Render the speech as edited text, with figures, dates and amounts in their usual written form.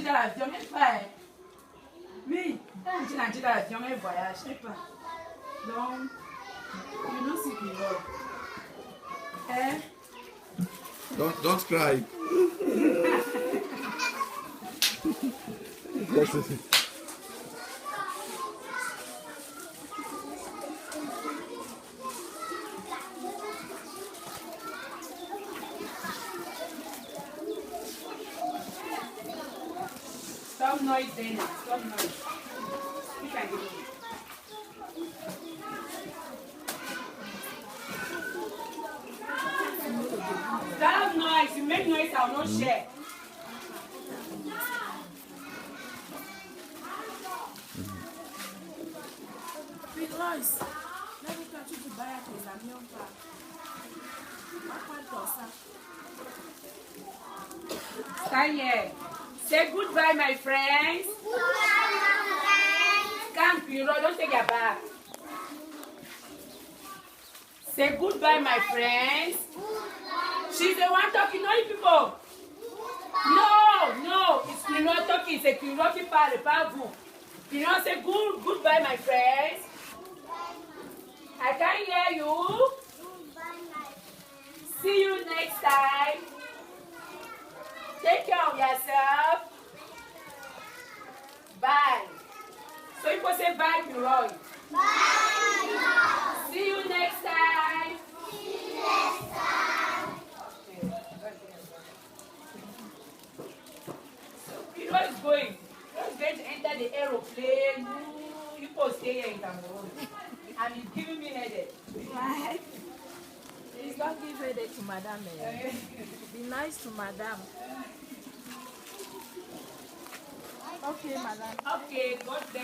parti dans l'avion, même pas. Oui, quand tu es dans l'avion, même voyage, je sais pas. Donc, you know si Creole. Eh? Don't cry. Stop noise, Dana. Stop noise. You can get it. Stop noise. You make noise, I will not share. Big Royce, let me catch you to buy a place at Neon Park. Stand here. Say goodbye, my friends. Come, Piro, don't take your bag. Say goodbye, my friends. She's the one talking, not you people. No, it's Piro talking. C'est Piro qui parle, pas vous. Piro, say goodbye, my friends. I can't hear you. See you next time. Take care of yourself. Bye. So you can say bye, Piroy. Bye. See you next time. So Piroy is going. He's going to enter the aeroplane. You can stay here in Cameroon. And he's giving me headache. Why? Please don't give headache to Madame. Be nice to Madame. Okay, Madame. Okay, God bless.